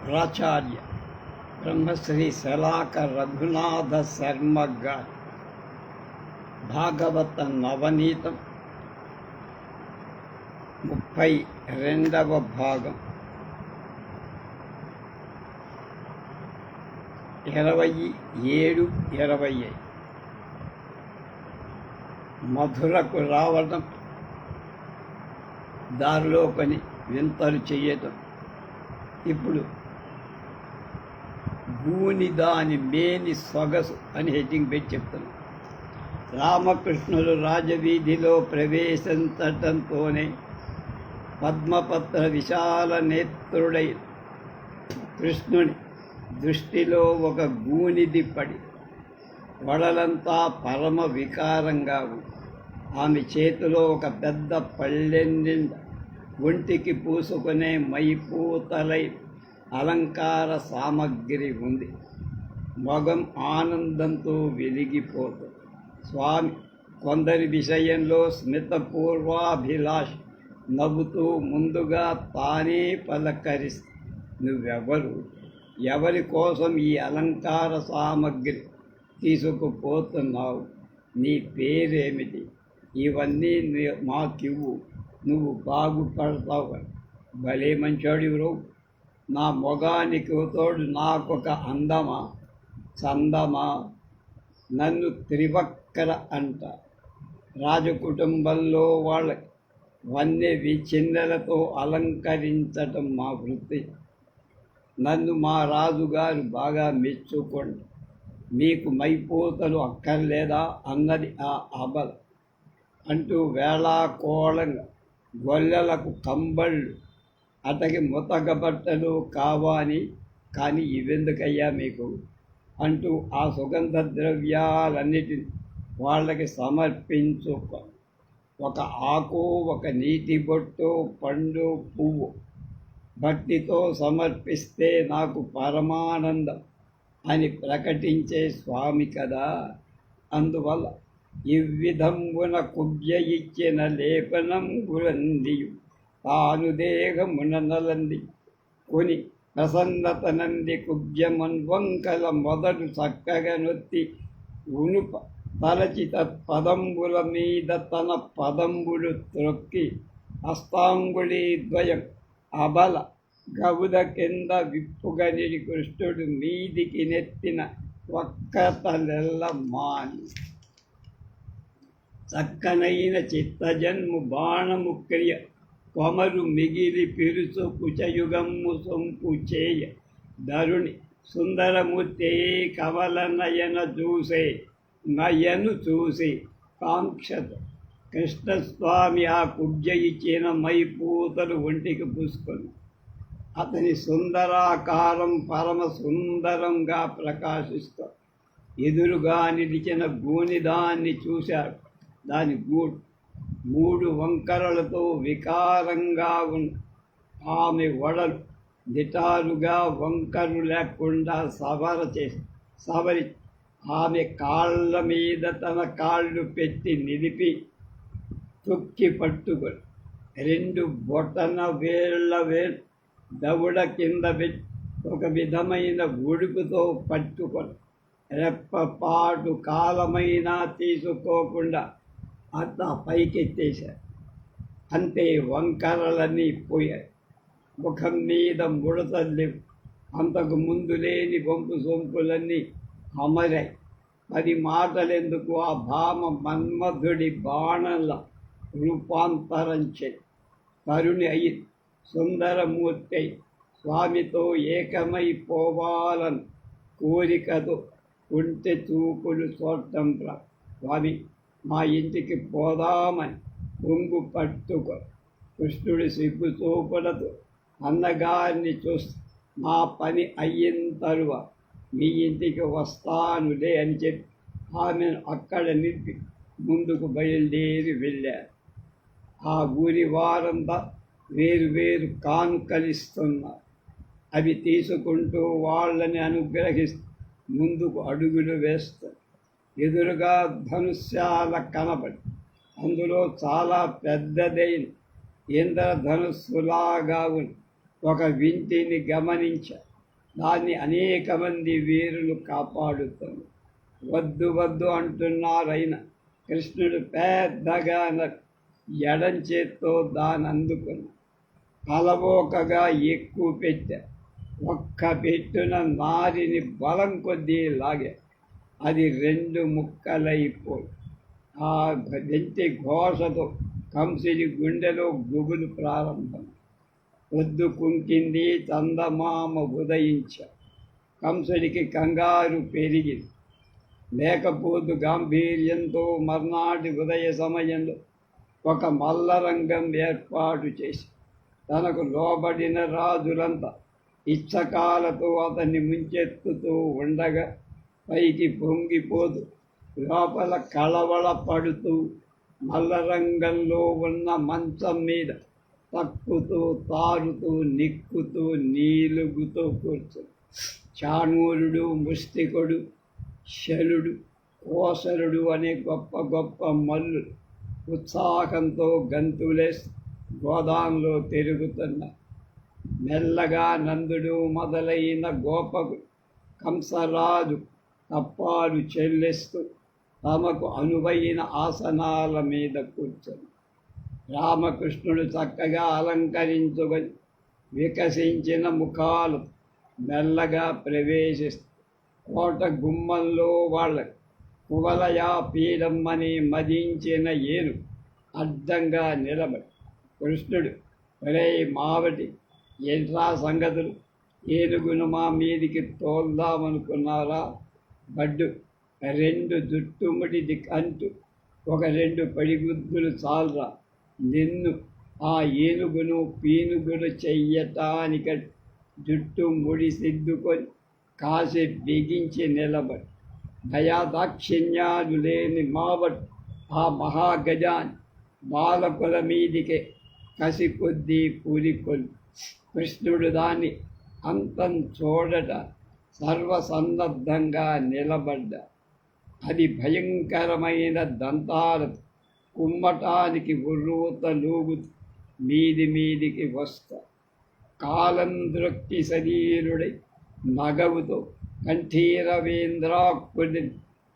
ప్రాచార్య బ్రహ్మశ్రీ శలాక రఘునాథ శర్మ గారి భాగవత నవనీతం 32వ భాగం 27-25 మధురకు రావడం, దారిలో కొన్ని వింతలు చేయటం. ఇప్పుడు భూని దాని మేని సొగసు అని హెడ్డింగ్ పెట్టి చెప్తున్నాను. రామకృష్ణుడు రాజవీధిలో ప్రవేశించటంతోనే పద్మపత్ర విశాల నేత్రుడై కృష్ణుని దృష్టిలో ఒక గూనిది పడి వడలంతా పరమ వికారంగా ఉంది. ఆమె చేతిలో ఒక పెద్ద పళ్ళెండింద ఒంటికి పూసుకునే మైపూతలై అలంకార సామగ్రి ఉంది. మొగం ఆనందంతో వెలిగిపోతుంది. స్వామి కొందరి విషయంలో స్మితపూర్వాభిలాష నవ్వుతూ ముందుగా తానే పలకరిస్తూ, నువ్వెవరు, ఎవరి కోసం ఈ అలంకార సామగ్రి తీసుకుపోతున్నావు, నీ పేరేమిటి, ఇవన్నీ మాకివ్వు, నువ్వు బాగుపడతావు. భలే మంచోడివురు, నా మొగానికి తోడు నాకొక అందమా చందమా, నన్ను త్రివక్కర అంట. రాజకుటుంబంలో వాళ్ళ వన్నె చిన్నెలతో అలంకరించటం మా వృత్తి. నన్ను మా రాజుగారు బాగా మెచ్చుకోండి. మీకు మైపోతలు అక్కర్లేదా అన్నది ఆ అబల. అంటూ వేళాకోళంగా గొల్లలకు కంబళ్ళు, అతకి ముతక బట్టలు కావాలి, కానీ ఇవెందుకయ్యా మీకు అంటూ ఆ సుగంధ ద్రవ్యాలన్నిటిని వాళ్ళకి సమర్పించుకో. ఒక ఆకు, ఒక నీటి బొట్టు, పండు, పువ్వు భక్తితో సమర్పిస్తే నాకు పరమానందం అని ప్రకటించే స్వామి కదా. అందువల్ల ఇవ్విధంబున కుబ్జ ఇచ్చిన లేపనం గురందియు తాను దేహమున నలంది కొని ప్రసన్నతనంది కుబ్జమన్వంకల మొదలు చక్కగా నొత్తి ఉనుప తలచి తత్పదంబుల మీద తన పదంబులు త్రొక్కి హస్తాంగుళీ ద్వయం అబల గవుద కింద విప్పుగనిడి కృష్ణుడు మీదికి నెత్తిన ఒక్కతలెల్ల మాని చక్కనైన చిత్తజన్ము బాణము క్రియ కొమరు మిగిలి పిరుసు కుచయుగమ్ము సొంపు చేయ ధరుణి సుందరమూర్తి కవల నయను చూసి కాంక్షత కృష్ణస్వామి ఆ కుబ్జ ఇచ్చిన మైపూతలు ఒంటికి పూసుకొని అతని సుందరాకారం పరమ సుందరంగా ప్రకాశిస్తూ ఎదురుగా నిలిచిన గూనిదాన్ని చూశాడు. దాని గూడు 3 వంకరలతో వికారంగా ఉన్న ఆమె వడలు దిటాలుగా వంకరు లేకుండా సవరి ఆమె కాళ్ళ మీద తన కాళ్ళు పెట్టి నిలిపి తొక్కి పట్టుకొని 2 బొటన వేళ్ళ దవుడ కింద పెట్టి ఒక విధమైన ఉడుపుతో పట్టుకొని రెప్పపాటు కాలమైనా తీసుకోకుండా అంతా పైకెత్తేశారు. అంతే, వంకరలన్నీ పోయాయి. ముఖం మీద ముడతలు లేవు. అంతకు ముందు లేని వంపు సొంపులన్నీ అమరాయి. 10 మాటలెందుకు, ఆ భామ మన్మధుడి బాణంలా రూపాంతరం తరుణి అయి సుందరమూర్తి స్వామితో ఏకమైపోవాలని కోరికతో ఉంటే చూపులు చూడటం రా. స్వామి, మా ఇంటికి పోదామని కొంగు పట్టుకో. కృష్ణుడి సిగ్గు చూపులతో అన్నగారిని చూస్తూ, మా పని అయిన తరువాత మీ ఇంటికి వస్తానులే అని చెప్పి ఆమెను అక్కడ నిలిపి ముందుకు బయలుదేరి వెళ్ళారు. ఆ ఊరి వారంతా వేరు కానుకలిస్తున్నారు. అవి తీసుకుంటూ వాళ్ళని అనుగ్రహిస్తూ ముందుకు అడుగులు వేస్తారు. ఎదురుగా ధనుష్యాల కనబడి అందులో చాలా పెద్దదైన ఇంద్రధనుస్సులాగా ఉన్న ఒక వింటిని గమనించారు. దాన్ని అనేక మంది వీరులు కాపాడుతారు. వద్దు వద్దు అంటున్నారైనా కృష్ణుడు పెద్దగా ఎడం చేత్తో దాన్ని అందుకుని అలవోకగా ఎక్కువ పెట్టా. ఒక్క పెట్టున నారిని బలం కొద్దీ లాగా అది 2 ముక్కలైపోయి ఆ గంటి ఘోషతో కంసుడి గుండెలో గుబులు ప్రారంభం. పొద్దు కుంకింది, చందమామ ఉదయించ. కంసుడికి కంగారు పెరిగింది. లేకపోతు గాంభీర్యంతో మర్నాటి ఉదయ సమయంలో ఒక మల్లరంగం ఏర్పాటు చేసి తనకు లోబడిన రాజులంతా ఇచ్చకాలతో అతన్ని ముంచెత్తుతూ ఉండగా పైకి పొంగిపోతూ లోపల కళవళ పడుతూ మల్లరంగంలో ఉన్న మంచం మీద తక్కుతూ తారుతూ నిక్కుతూ నీలుగుతూ కూర్చుని చాణూరుడు, ముష్టికుడు, శలుడు, కోసరుడు అనే గొప్ప గొప్ప మల్లు ఉత్సాహంతో గంతులేసి గోదాంలో తిరుగుతున్నారు. మెల్లగా నందుడు మొదలైన గోపకు కంసరాజు తప్పాలు చెల్లిస్తూ తమకు అనువైన ఆసనాల మీద కూర్చొని రామకృష్ణుడు చక్కగా అలంకరించుకొని వికసించిన ముఖాలు మెల్లగా ప్రవేశిస్తూ కోట గుమ్మంలో వాళ్ళ కువలయా పీడమ్మని మదించిన ఏను అడ్డంగా నిలబడి కృష్ణుడు, ఒరే మావటి, ఏంట్రా సంగతులు? ఏనుగును మా మీదికి తోల్దామనుకున్నారా? బడ్డు 2 జుట్టుముడిది అంటూ ఒక 2 పడిగుద్దులు చాలరా నిన్ను ఆ ఏనుగును పీనుగును చెయ్యటానిక. జుట్టు ముడి సిద్దుకొని కాసి బిగించి నిలబడి దయాదాక్షిణ్యాలు లేని మావట్ ఆ మహాగజాన్ని బాలకుల మీదికే కసి కొద్దీ పూరికొల్లి కృష్ణుడు దాన్ని అంతం చూడట సర్వసన్నద్ధంగా నిలబడ్డ. అది భయంకరమైన దంతాలతో కుమ్మటానికి ఉర్రూతలూగుతూ మీదికి వస్తా కాలం దృక్తి శరీరుడై నగవుతో కంఠీరవేంద్రాకుడి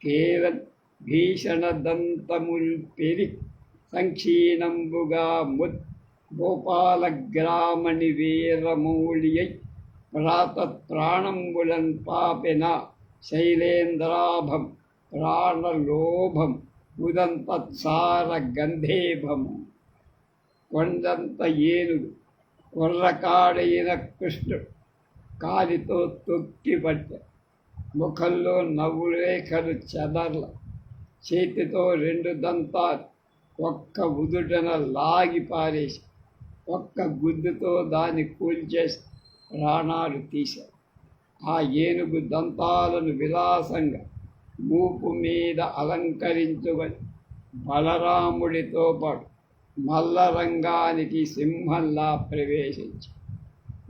కేవల్ భీషణ దంతముల్ పెరి సంక్షీణంబుగా ముత్ గోపాలగ్రామణి వీరమౌళియై ప్రాతత్ప్రాణంబులన్ పాపెన శైలేంద్రాభం ప్రాణలోభం ఉదంతత్సార గంధేభము. కొండంత ఏనుగు కుర్రకాడైన కృష్ణుడు కాలితో తొక్కిపట్ట. ముఖంలో నవ్వురేఖలు చెదర్ల. చేతితో 2 దంతాలు ఒక్క ఉదుటన లాగి పారేసి ఒక్క గుద్దుతో దాన్ని కూల్చేసి ప్రాణాలు తీశారు. ఆ ఏనుగు దంతాలను విలాసంగా మూపు మీద అలంకరించుకొని బలరాముడితో పాటు మల్లరంగానికి సింహంలా ప్రవేశించి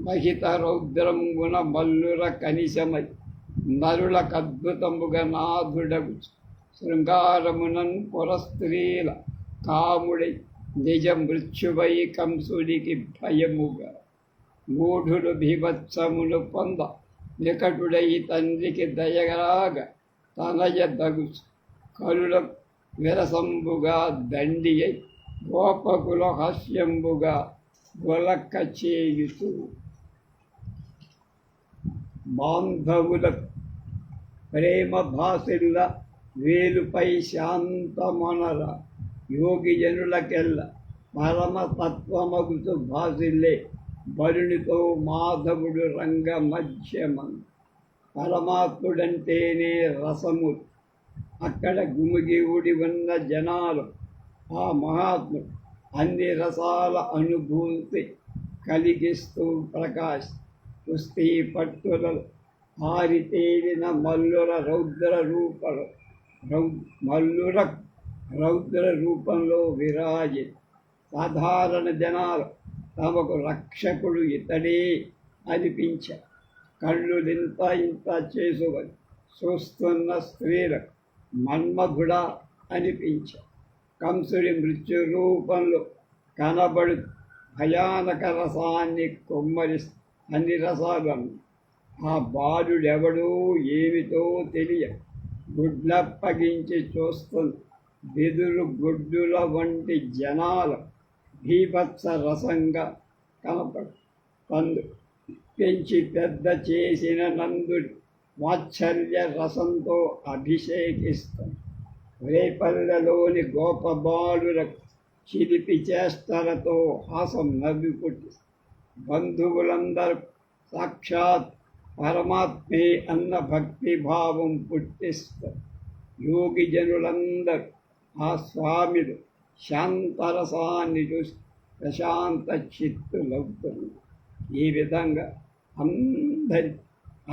మహిత రౌద్రంగున మల్లుర కనిశమై నరుల కద్భుతముగా నాథుడగు శృంగారమునన్ పురస్త్రీల కాముడై నిజ మృత్యువై కంసుడికి భయముగా మూఢుడు భీభత్సమును పొంద నికటుడై తండ్రికి దయరాగా తనయ దగు కరుల విరసంబుగా దండి అయి గోపకుల హాస్యంబుగా గొలక్క చేయుతూ బాంధవుల ప్రేమ భాసిల్ల వేలుపై శాంతమనర యోగిజనులకెల్ల పరమతత్వమగుతు భాసిల్లే బరునితో మాధవుడు రంగ మధ్యమం. పరమాత్ముడంటేనే రసము. అక్కడ గుమిగి ఊడి ఉన్న జనాలు ఆ మహాత్ముడు అన్ని రసాల అనుభూతి కలిగిస్తూ ప్రకాశ్ కుస్తీ పట్టులలో ఆరితేలిన రౌద్ర రూపంలో విరాజి. సాధారణ జనాలు తమకు రక్షకుడు ఇతడే అనిపించ. కళ్ళు ఇంత చేసుకొని చూస్తున్న స్త్రీలకు మన్మధుడా అనిపించ. కంసుడి మృత్యు రూపంలో కనబడు భయానక రసాన్ని కుమ్మరి అన్ని రసాలను ఆ బాలుడెవడో ఏమిటో తెలియ గుడ్లప్పగించి చూస్తుంది. బెదురు గుడ్డుల వంటి జనాల భీభత్స రసంగా కనపడు. తందు పెంచి పెద్ద చేసిన నందుడి వాత్సల్య రసంతో అభిషేకిస్తాం. రేపల్లెలోని గోపబాలులకు చిలిపి చేష్టలతో హాసం నవ్వి పుట్టి బంధువులందరూ సాక్షాత్ పరమాత్మే అన్న భక్తిభావం పుట్టిస్తారు. యోగి జనులందరూ ఆ స్వామిలు శాంతరసాన్ని చూసి ప్రశాంత చిత్తులవుతుంది. ఈ విధంగా అందరి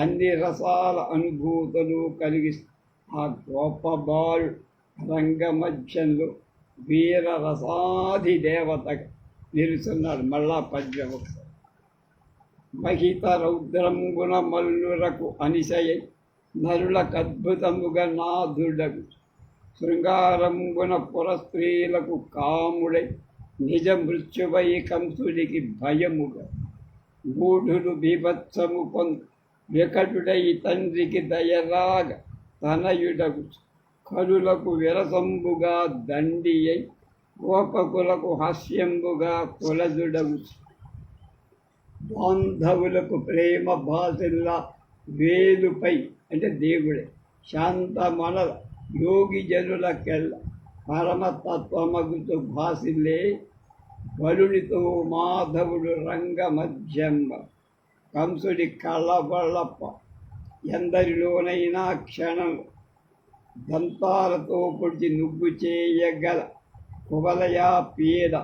అన్ని రసాల అనుభూతులు కలిగిస్తూ ఆ గోపబాలు రంగమధ్యంలో వీర రసాది దేవతగా నిలుచున్నాడు. మళ్ళా పద్యం ఒకసారి. మహిత రౌద్రంబున మల్లురకు అనిశయై నరులకద్భుతముగా నాథుడగు శృంగారంబున పురస్త్రీలకు కాముడై నిజ మృత్యువై కంసుడికి భయముగా గూఢులు బీభత్సము పొందు వికటుడై తండ్రికి దయరాగ తనయుడగు కరులకు విరసంబుగా దండి అయి గోపకులకు హాస్యంబుగా కులజుడగు బాంధవులకు ప్రేమ భాషల్లా వేలుపై అంటే దేవుడే శాంత మనల యోగి జనులకెల్ల పరమతత్వమగుతూ భాసిల్లే బలునితో మాధవుడు రంగ మధ్యంబ కంసుడి కళ్ళబళ్ళప్ప ఎందరిలోనైనా క్షణం దంతాలతో పొడిచి నువ్వు చేయగల కువలయా పీడ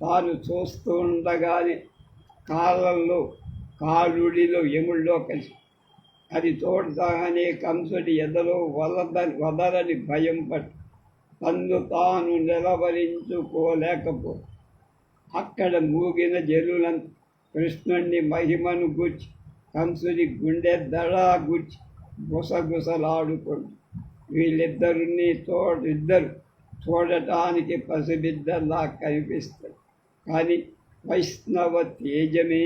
తాను చూస్తుండగానే కాళ్ళల్లో కాలుడిలో ఎముళ్ళో కలిసి అది చూడగానే కంసుడి ఎదలో వదలని భయం పట్టు తన్ను తాను నిలవరించుకోలేకపో అక్కడ మూగిన జనులంత కృష్ణుణ్ణి మహిమను గుచ్చి కంసుడి గుండె దడా గుచ్చి గుసగుసలాడుకుంటు ఇద్దరు చూడటానికి పసిబిద్దల్లా కనిపిస్తారు. కానీ వైష్ణవ తేజమే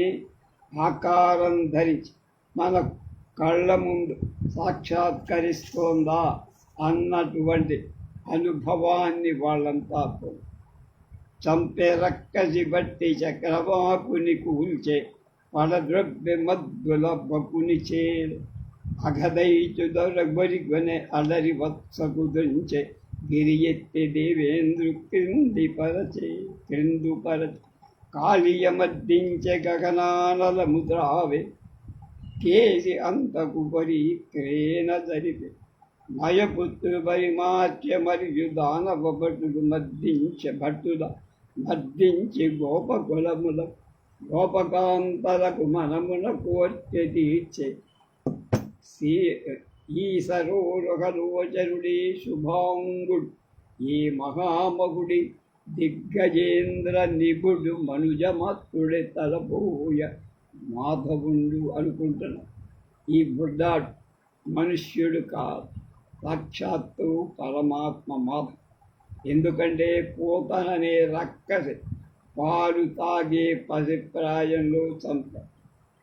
ఆకారం ధరించి మన కళ్ళ ముందు సాక్షాత్కరిస్తోందా అన్నటువంటి అనుభవాన్ని వాళ్ళంతా చంపే రక్కసి బట్టి చక్రవాకుని కూల్చే పడద్రవ్య మద్దుల బకుని చేరు అఘదైచుదొరగొరిగొనె అడరి వత్సకుదుంచే గిరి ఎత్తి దేవేంద్రు క్రిందు పరచే కాళీయ మద్దించే గగనానల ముద్రావే కేసి అంతకు పరి క్రేన జరిపే మయపుత్రు పరిమార్చె మరియు దానవ భటుడు మద్దించి గోపకులముల గోపకాంతలకు మనమున కోర్చె తీర్చే ఈశరోరుహలోచరుడి శుభాంగుడు ఈ మహామగుడి దిగ్గజేంద్ర నిపుడు మనుజమత్తుడే తలపోయ మాధవుండు అనుకుంటున్నాడు. ఈ బుడ్డాడు మనుష్యుడు కాదు, సాక్షాత్తు పరమాత్మ మాధవ. ఎందుకంటే పోతననే రక్కసి పాలు తాగే పసిప్రాయంలో చంప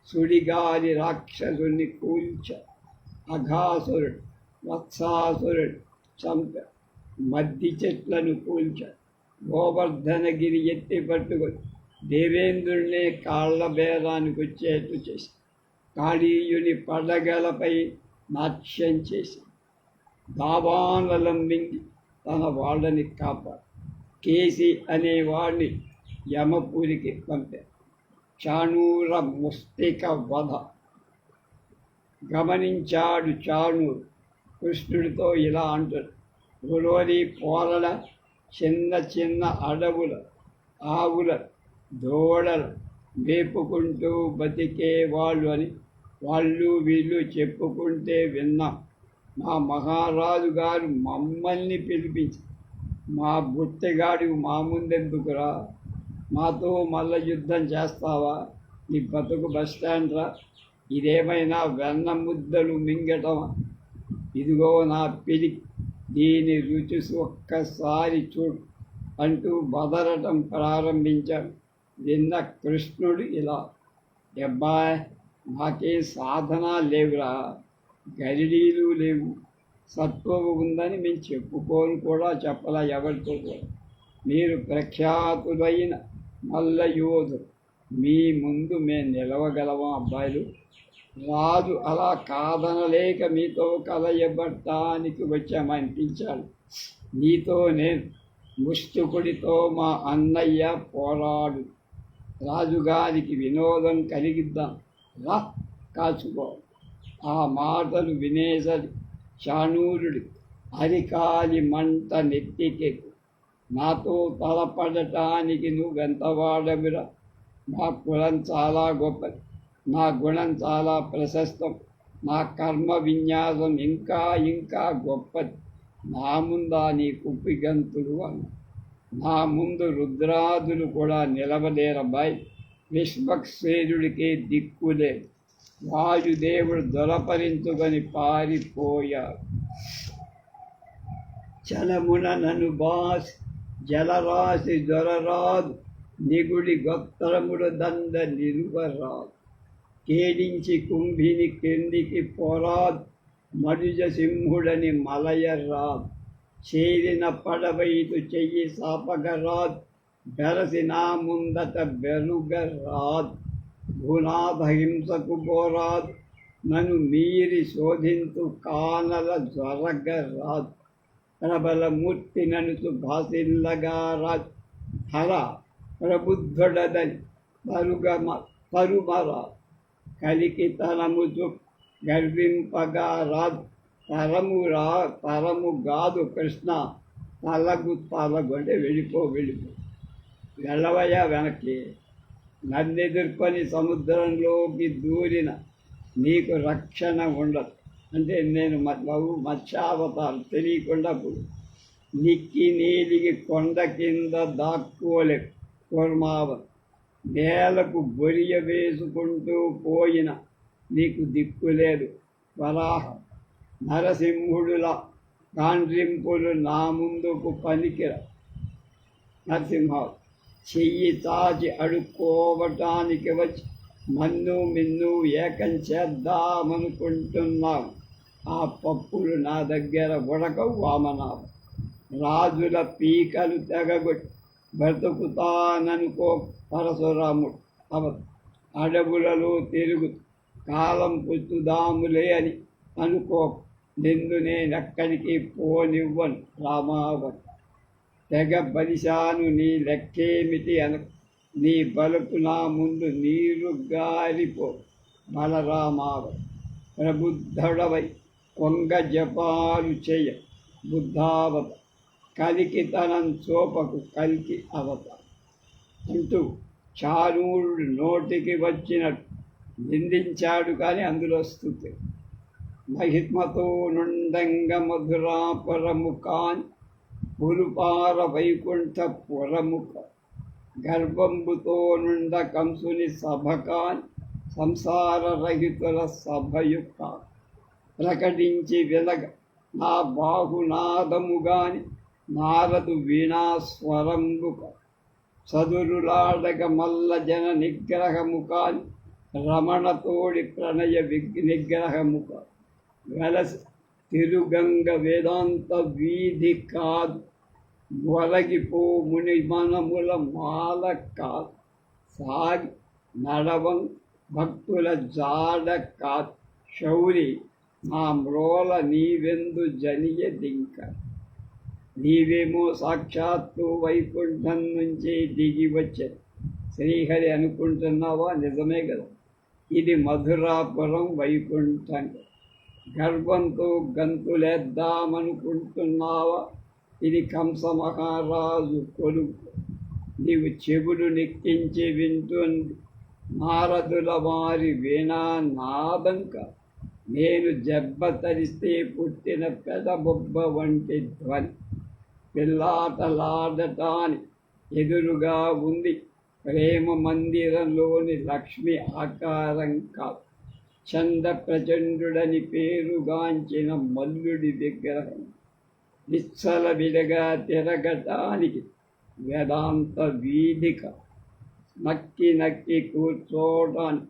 సుడిగాలి రాక్షసుని కూల్చ అఘాసురుడు వత్సాసురుడు చంప మద్ది చెట్లను కూల్చ గోవర్ధనగిరి ఎత్తి పట్టుకొని దేవేంద్రుడినే కాళ్ళ బేరానికి వచ్చేట్టు చేసి కాళీయుని పడగలపై నాట్యం చేసి దావానలం మింగి తన వాళ్ళని కాపాడు. కేసి అనేవాడిని యమపురికి పంపారు. చాణూర ముస్తిక వధ గమనించాడు చాణూరు. కృష్ణుడితో ఇలా అంటాడు: గురోరి పోరల చిన్న చిన్న అడవుల ఆవుల దూడలు మేపుకుంటూ బతికే వాళ్ళు అని వాళ్ళు వీళ్ళు చెప్పుకుంటే విన్నాం. మా మహారాజు గారు మమ్మల్ని పిలిపించి మా బుట్టెగాడి మా ముందెందుకురా, మాతో మల్ల యుద్ధం చేస్తావా, నీ బతుకు బస్టాండ్ రా, ఇదేమైనా వెన్న ముద్దలు మింగటమా, ఇదిగో నా పిలి, దీని రుచి ఒక్కసారి చూడు అంటూ బదరటం ప్రారంభించాడు. విన్న కృష్ణుడు ఇలా: అబ్బాయ్, నాకేం సాధన లేవురా, గరిడీలు లేవు, సత్వము ఉందని మేము చెప్పుకోను కూడా చెప్పలా ఎవరితో కూడా. మీరు ప్రఖ్యాతులైన మల్ల యోధులు, మీ ముందు మేము నిలవగలమా అబ్బాయిలు? రాజు అలా కాదనలేక మీతో కలయబట్టానికి వచ్చామనిపించాడు. నీతో నేను, ముష్టికుడితో మా అన్నయ్య పోరాడు, రాజుగారికి వినోదం కలిగిద్దాం, రా కాచుకో. ఆ మాటలు వినేసరి చాణూరుడి అరికాలి మంట నెత్తికెక్కు. నాతో తలపడటానికి నువ్వెంత వాడవిరా? నా కులం చాలా గొప్పది, నా గుణం చాలా ప్రశస్తం, నా కర్మ విన్యాసం ఇంకా ఇంకా గొప్పది. నా ముందా నీ కుప్పిగంతులు అన్న. నా ముందు రుద్రాదులు కూడా నిలవలేరబ్బాయి. విశ్వక్సేనుడికి దిక్కులేదు. వాయుదేవుడు దొరపరించుకొని పారిపోయాడు. చలమున నన్ను బాసి జలరాశి దొరరాదు, నిగుడి గోత్రముడు దండ నిలువరాదు. కేడించి కుంభిని కిందికి పోరాదు, మనుజ సింహుడని మలయరాదు. చేరిన పడవైతు చెయ్యి సాపగరాదు, బెరసి నా ముందట బెరుగరాదు. భూనాథ హింసకు పోరాదు, నన్ను మీరి శోధింతు కానల జొరగరాదు. ప్రబలమూర్తి ననుసు భాసిల్లగా రాదు, హర ప్రబుద్ధుడదని తరుమరా. కలికి తనముచు గర్వింపగా రాదు, తరము గాదు కృష్ణ. తలగు అంటే వెళ్ళిపో. వెళ్ళవయ్యా వెనక్కి. నన్నెదుర్కొని సముద్రంలోకి దూరిన నీకు రక్షణ ఉండదు. అంటే నేను మత్స్యావతారం తెలియకుండా నిక్కి నీలిగి కొండ కింద దాక్కోలే కూర్మావతి. నేలకు బొరియ వేసుకుంటూ పోయిన నీకు దిక్కులేదు. వరాహం నరసింహుడులా కాండ్రింపులు నా ముందుకు పనికిర. నరసింహ చెయ్యి చాచి అడుక్కోవటానికి వచ్చి మన్ను మిన్ను ఏకం చేద్దామనుకుంటున్నావు. ఆ పప్పులు నా దగ్గర ఉడకవు వామనాభం. రాజుల పీకలు తెగగొట్టి బ్రతుకుతాననుకో పరశురాముడు. అడవులలో తిరుగుతూ కాలం పుచ్చుదాములే అని అనుకో. నిన్ను నేనెక్కడికి పోనివ్వను రామావతి. తెగ బలిశాను నీ లెక్కేమిటి అనకు. నీ బలుపు నా ముందు నీరు గారిపో బలరామావతి. ప్రబుద్ధుడవై కొంగ జపాలు చెయ్య బుద్ధావత. కలికితనం చూపకు కల్కి అవత అంటూ చాణూరుడు నోటికి వచ్చినట్టు నిందించాడు. కానీ అందులో స్తుతి. మహిత్మతో నుండంగ మధురాపురముఖాన్ పురుపార వైకుంఠ పురముఖ. గర్భంబుతో నుండ కంసుని సభకాన్ సంసార రహితుల సభయుక్క. ప్రకటించి వెలగ నా బాహునాదముగాని నారదు వీణాస్వరంబుక. చదురులాడగ మల్ల జన నిగ్రహముకాని రమణతోడి ప్రణయ నిగ్రహముక. వెలసి తిరుగంగ వేదాంత వీధి కాదు, ఒలగిపో ముని మనముల మాల కాదు. సాగి నడవం భక్తుల జాడ కాదు. శౌరి నా మ్రోల నీవెందు జనియ దింక. నీవేమో సాక్షాత్తు వైకుంఠం నుంచి దిగి వచ్చేది శ్రీహరి అనుకుంటున్నావా? నిజమే కదా. ఇది మధురాపురం వైకుంఠం. గర్వంతో గంతులేద్దామనుకుంటున్నావా? ఇది కంస మహారాజు కొలుకు. నీవు చెవులు నెక్కించి వింటుంది నారదుల వారి వీణానాదంక. నేను జబ్బ తరిస్తే పుట్టిన పెదబొబ్బ వంటి ధ్వని. పిల్లాటలాడటాని ఎదురుగా ఉంది ప్రేమ మందిరంలోని లక్ష్మి ఆకారం కాదు. చండ ప్రచండుడని పేరుగాంచిన మల్లుడి విగ్రహం. నిశ్చల విడగా తిరగటానికి వేదాంత వీధిక. నక్కి నక్కి కూర్చోటానికి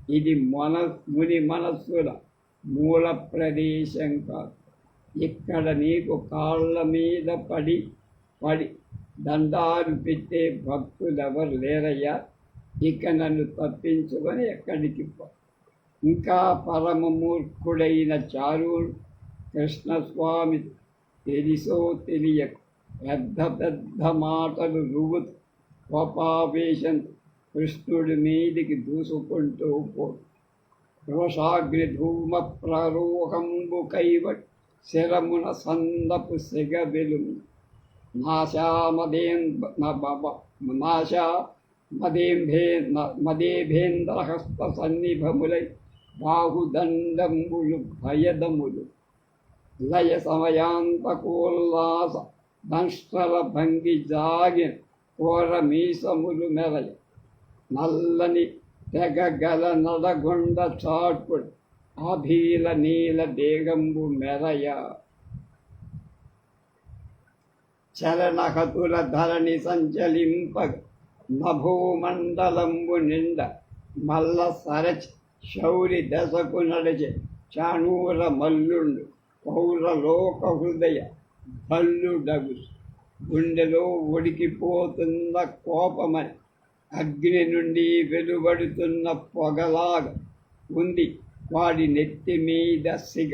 ఇది ముని మనస్సుల మూల ప్రదేశం కాదు. ఇక్కడ నీకు కాళ్ళ మీద పడి పడి దండాలు పెట్టే భక్తులెవరు లేరయ్యా. ఇక నన్ను తప్పించుకొని ఎక్కడికి పో. ఇంకా పరమ మూర్ఖుడైన చారుడు కృష్ణస్వామి తెలిసో తెలియక పెద్ద పెద్ద మాటలు రువ్వుతూ కోపావేశం కృష్ణుడి మీదికి దూసుకుంటూ పోడు. రోషాగ్ని ధూమ ప్రరోహంబు కైవట్ శరమున సందపు సెగ వెలుము. మదేభేంద్రహస్త సన్నిభములై బాహుదండంబులు భయదములు లయ సమయాంతకోల్లాస దంష్టల భంగి జాగిన కోర మీసములు మెరయ నల్లని తెగగల నడగొండ చాటుడు అభీల నీల దేగంబు మెరయ. చలనహతుల ధరణి సంచలింపగ నభూమండలంబు నిండ మల్ల సరచి శౌరి దశకు నడిచే చాణూర మల్లుండు పౌరలోక హృదయ భల్లుడగు. గుండెలో ఉడికిపోతున్న కోపమని అగ్ని నుండి వెలువడుతున్న పొగలాగా ఉంది వాడి నెత్తి మీద సిగ.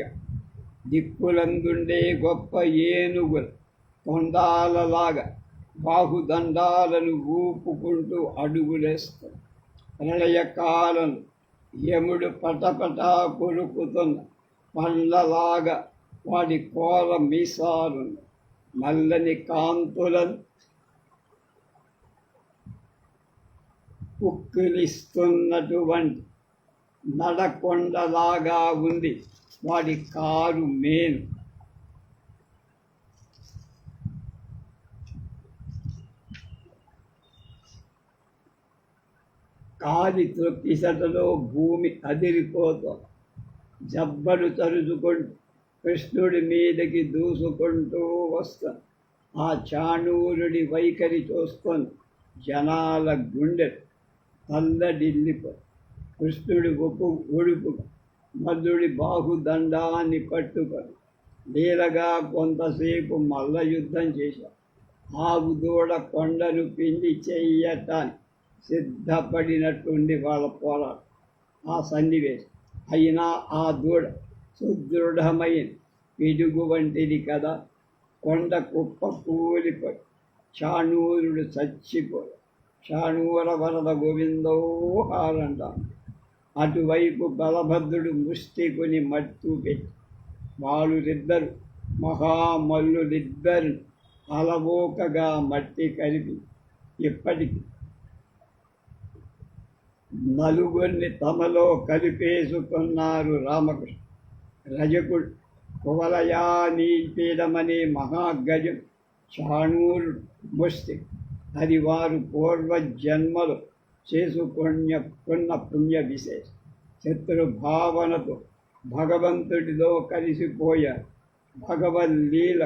దిక్కులందుండే గొప్ప ఏనుగుల తొండాలలాగా బాహుదండాలను ఊపుకుంటూ అడుగులేస్తాడు. ప్రళయకాలం యముడు పటపటా కొరుకుతున్న పండ్లలాగా వాడి కోర మీసాలు నల్లని కాంతులను ఉక్కిలిస్తున్నటువంటి నడకొండలాగా ఉంది వాడి కారు మేను. కాలి త్రొక్కిసటలో భూమి అదిరిపోతుంది. జబ్బలు తరుచుకుంటూ కృష్ణుడి మీదకి దూసుకుంటూ వస్తాను. ఆ చాణూరుడి వైఖరి చూసుకొని జనాల గుండె తల్లడిల్లిపో. కృష్ణుడి ఒడుపుగా మల్లుడి బాహుదండాన్ని పట్టుకొని లీలగా కొంతసేపు మల్ల యుద్ధం చేశాడు. ఆవు దూడ కొండను పిండి చెయ్యటానికి సిద్ధపడినట్టుండి వాళ్ళ పోరాటం ఆ సన్నివేశం. అయినా ఆ దూడ సుదృఢమైన పిడుగు వంటిది కదా. కొండ కుప్ప కూలిపోయి చాణూరుడు చచ్చిపోయి చాణూర వరద గోవిందో హారంటాను. అటువైపు బలభద్రుడు ముష్టికుని మట్టు పెట్టి వాళ్ళిద్దరు మహామల్లులిద్దరు అలవోకగా మట్టి కలిపి ఇప్పటికి నలుగురిని తమలో కలిపేసుకున్నారు రామకృష్ణ. రజకుడు కువలయా నీపీడమనే మహాగజం చాణూరు ముష్టి. అది వారు పూర్వజన్మలు చేసుకున్న పుణ్య విశేషం. శత్రుభావనతో భగవంతుడిలో కలిసిపోయారు. భగవల్లీల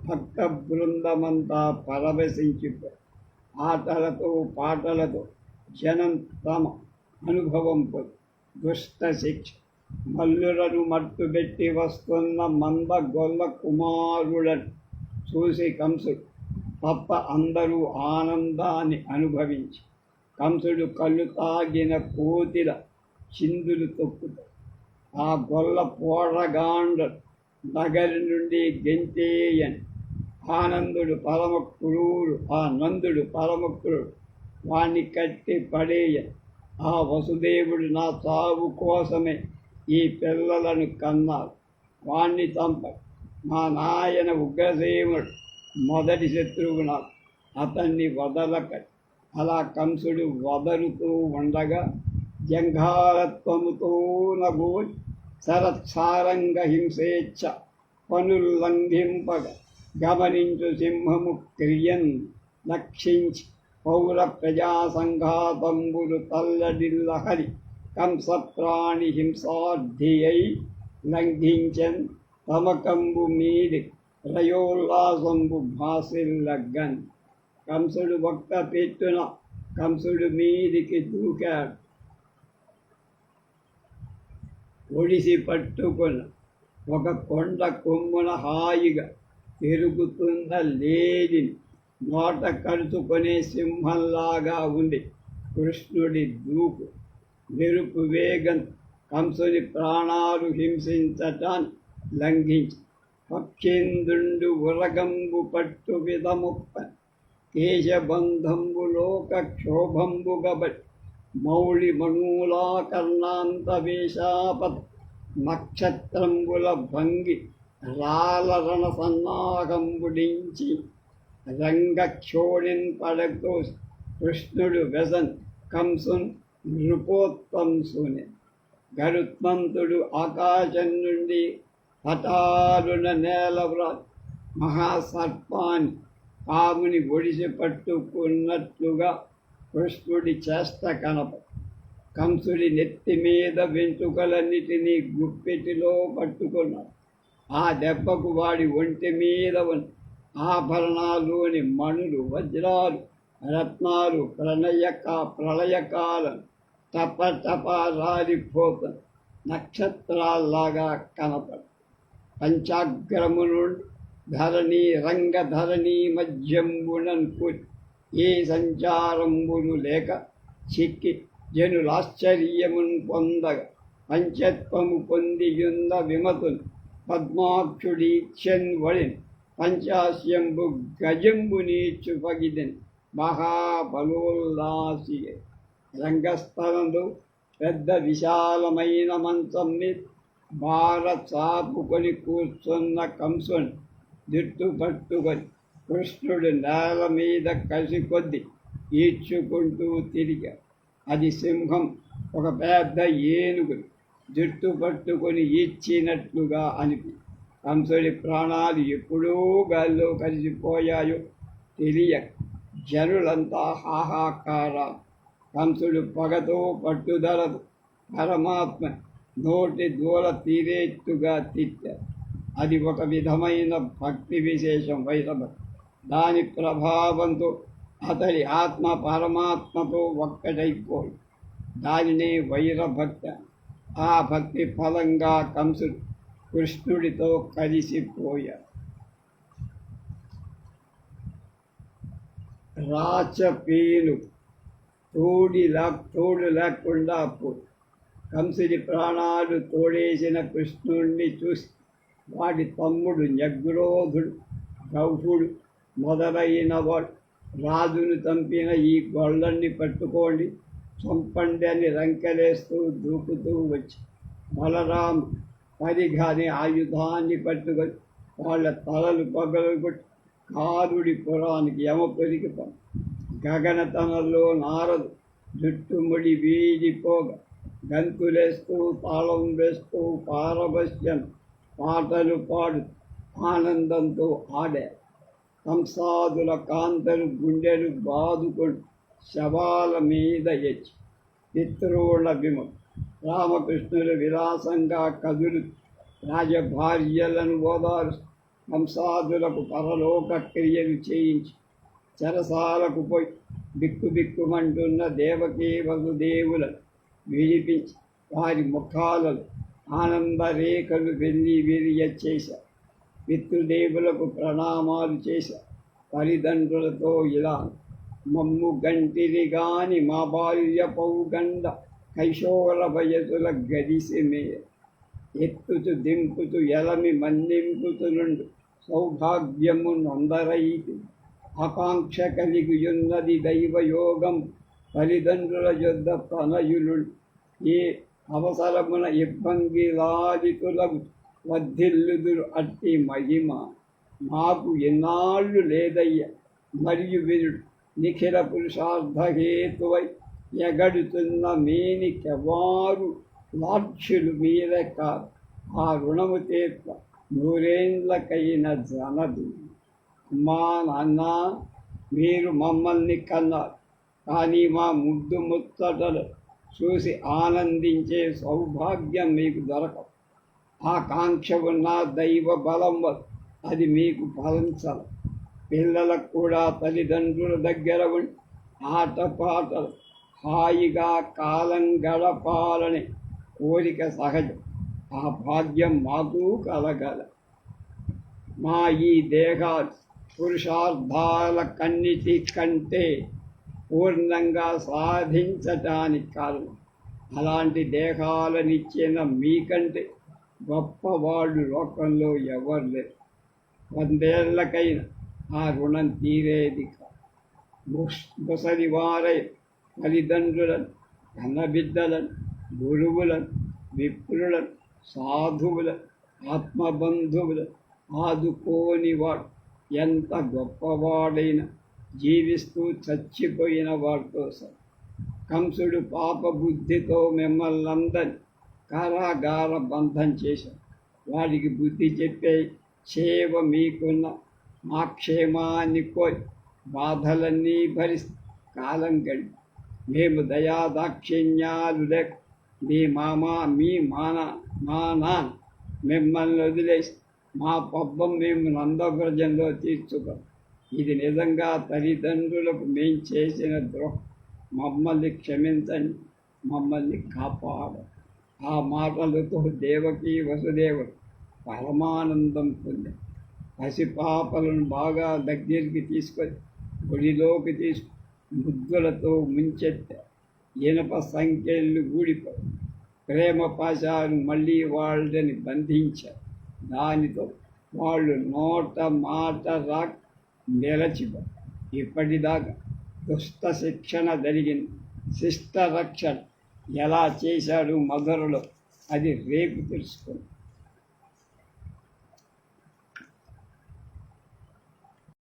భక్త బృందమంతా పరవశించిపోయారు. ఆటలతో పాటలతో జనం తమ అనుభవం పొంది దుష్ట శిక్ష మల్లులను మట్టుబెట్టి వస్తున్న మంద గొల్ల కుమారులను చూసి కంసుడు తప్ప అందరూ ఆనందాన్ని అనుభవించి కంసుడు కళ్ళు తాగిన కోతిల చిందులు తొక్కుతాడు. ఆ గొల్ల పోడగాండ నగరి నుండి గెంతేయని ఆనందుడు పరమ క్రూరు. ఆ నందుడు పరమ క్రూరుడు. వాణ్ణి కట్టి పడేయ. ఆ వసుదేవుడు నా చావు కోసమే ఈ పిల్లలను కన్నారు. వాణ్ణి చంప. మా నాయన ఉగ్రసేనుడు మొదటి శత్రువు నాకు. అతన్ని వదలక. అలా కంసుడు వదలుతూ ఉండగా జంఘారత్వముతో నగోని శరత్సారంగ హింసేచ్ఛ పనుల్లంఘింపగా గమనించు సింహము క్రియన్ లక్షించి పౌర ప్రజా సంఘాతంబులు తల్లడిల్లహరి కంస ప్రాణి హింసార్థియై లంఘించన్ తమకంబు మీది రయోల్లాసంబు భాసిల్లగ్గన్. కంసుడు ఒక్క పెట్టున కంసుడు మీదికి దూకాడు. ఒడిసి పట్టుకున్న ఒక కొండ కొమ్మున హాయిగా పెరుగుతున్న లేడిని నోట కరుచుకునే సింహంలాగా ఉంది కృష్ణుడి దూకు. మెరుపు వేగం కంసుని ప్రాణాలు హింసించటాన్ని లంఘించి పక్షేంద్రుండు ఉరగంబు పట్టు విధముప్ప కేశబంధంబు లోక క్షోభంబు గబడి మౌళి మణూలాకర్ణాంత వేశాపద నక్షత్రంబుల భంగి రాలరణ సన్నాహంబుడించి రంగక్షోణిన్ పడతో కృష్ణుడు వ్యసన్ కంసున్ నృపోత్తంసుని. గరుత్మంతుడు ఆకాశం నుండి హఠారున నేలవ్రా మహాసర్పాన్ని పాముని ఒడిసి పట్టుకున్నట్లుగా కృష్ణుడి చేష్ట కనప. కంసుడి నెత్తి మీద వెంట్రుకలన్నిటినీ గుప్పెటిలో పట్టుకున్నాడు. ఆ దెబ్బకు వాడి ఒంటి మీద ఉన్న ఆభరణాల్లోని మణులు, వజ్రాలు, రత్నాలు ప్రళయకాలం టపటప రాలిపోతున్న నక్షత్రాల్లాగా కనపడు. పంచాగ్రములు ధరణి రంగధరణి మధ్యంబునన్ కూర్చి ఏ సంచారంబులు లేక చిక్కి జనులాశ్చర్యమున్ పొందగా పంచత్వము పొందియున్న విమతులు పద్మాక్షుడీక్షన్ వడిన్ పంచాస్యంబు గజంబు నీచు పగిదెన్ మహాబలోల్లాసి. రంగస్థలంలో పెద్ద విశాలమైన మంచం మీద బార చాపుకొని కూర్చున్న కంసుని జుట్టు పట్టుకొని కృష్ణుడు నేల మీద కసి కొద్ది ఈడ్చుకుంటూ తిరిగా. అది సింహం ఒక పెద్ద ఏనుగుని జుట్టు పట్టుకొని ఈడ్చినట్లుగా అనిపి కంసుడి ప్రాణాలు ఎప్పుడూ గాల్లో కలిసిపోయాయో తెలియక జనులంతా హాహాకారాలు. కంసుడు పగతో పట్టుదలదు పరమాత్మ నోటి దూల తీరేట్టుగా తిట్టారు. అది ఒక విధమైన భక్తి విశేషం, వైరభక్తి. దాని ప్రభావంతో అతడి ఆత్మ పరమాత్మతో ఒక్కటైపోయి దానినే వైరభక్తి. ఆ భక్తి ఫలంగా కంసుడు కృష్ణుడితో కలిసిపోయాడు. రాచపేను తోడు లేకుండా పోయి కంసుడి ప్రాణాలు తోడేసిన కృష్ణుడిని చూసి వాడి తమ్ముడు న్యగ్రోధుడు, గౌహుడు మొదలైన వాడు రాజును చంపిన ఈ గొళ్ళని పట్టుకోండి, చంపండి అని రంకెలేస్తూ దూకుతూ వచ్చి బలరాము పరిఘాని ఆయుధాన్ని పట్టుకొని వాళ్ళ తలలు పగలగొట్టి కారుడి పురానికి యమపురికి పంప. గగనతనంలో నారదు జుట్టుముడి వీడిపోగా గంతులేస్తూ తాళం వేస్తూ పారవశ్యం పాటలు పాడు ఆనందంతో ఆడారు. కంసాదుల కాంతలు గుండెలు బాదుకొని శవాల మీద ఎచ్చి పితృణ విమం రామకృష్ణులు విలాసంగా కదులు రాజభార్యలను ఓదారు కంసాదులకు పరలోక క్రియలు చేయించి చెరసాలకు పోయి బిక్కుబిక్కుమంటున్న దేవకీ వసుదేవులను విడిపించి వారి ముఖాలలో ఆనందరేఖలు వెళ్ళి విరియ చేశారు. పితృదేవులకు ప్రణామాలు చేశారు. తల్లిదండ్రులతో ఇలా మమ్ము గంటిరి గాని మా బాల్య పౌగండ కైశోర వయసుల గడిసి మేయ ఎత్తుతు దింపుతు ఎలమి మన్నింపుతు నుండు సౌభాగ్యము నొందరైతి ఆకాంక్ష కలిగియున్నది దైవయోగం తల్లిదండ్రుల యొద్ద తనయులు ఏ అవసరమున ఇబ్బంగిలాదితులకు వర్ధిల్లుదురు అట్టి మహిమ మాకు ఎన్నాళ్ళు లేదయ్య. మరియు వీరుడు నిఖిల పురుషార్థహేతువై ఎగడుతున్న మేనికెవారు లాక్షులు మీరే కాదు. ఆ రుణము తీర్ప నూరేండ్లకైన జనదు. అమ్మా నాన్న, మీరు మమ్మల్ని కన్నారు, కానీ మా ముద్దు ముచ్చటలు చూసి ఆనందించే సౌభాగ్యం మీకు దొరకదు. ఆకాంక్ష ఉన్న దైవ బలం అది మీకు ఫలించదు. పిల్లలకు కూడా తల్లిదండ్రుల దగ్గర ఉండి ఆటపాటలు హాయిగా కాలం గడపాలని కోరిక సహజం. ఆ భాగ్యం మాకు కలగల. మా ఈ దేహ పురుషార్థాల కన్నిటి కంటే పూర్ణంగా సాధించటానికి కారణం. అలాంటి దేహాలనిచ్చిన మీకంటే గొప్పవాళ్ళు లోకంలో ఎవరు లేరు. 100 ఏళ్లకైనా ఆ రుణం తీరేది కాదు. ముసలివారై తల్లిదండ్రులను, కన్నబిడ్డలను, గురువులను, విప్రులను, సాధువులను, ఆత్మబంధువులను ఆదుకోనివాడు ఎంత గొప్పవాడైనా జీవిస్తూ చచ్చిపోయిన వాడితో సరే. కంసుడు పాపబుద్ధితో మిమ్మల్ని అందరినీ కారాగార బంధం చేశాడు. వాడికి బుద్ధి చెప్పే సేవ మీకున్న మా క్షేమాన్ని కోరి బాధలన్నీ భరిస్తూ కాలం గడిపి మేము దయాదాక్షిణ్యాలు లేక మీ నాన్న మిమ్మల్ని వదిలేసి మా పబ్బం మేము నందవ్రజంలో తీర్చుకోం. ఇది నిజంగా తల్లిదండ్రులకు మేము చేసిన ద్రోహం. మమ్మల్ని క్షమించండి, మమ్మల్ని కాపాడు. ఆ మాటలతో దేవకి వసుదేవుడు పరమానందం పొందారు. పసిపాపలను బాగా దగ్గరికి తీసుకొని ఒడిలోకి తీసుకు ముద్దులతో ముంచెత్తారు. ఇనప సంఖ్యలు ఊడిపోయి ప్రేమ పాశాలు మళ్ళీ వాళ్ళని బంధించారు. దానితో వాళ్ళు నోట మాట రాక నిలచిపోయి ఇప్పటిదాకా దుష్ట శిక్షణ జరిగింది. శిష్ట రక్షణ ఎలా చేశాడు మధురలో అది రేపు తెలుసుకుంది.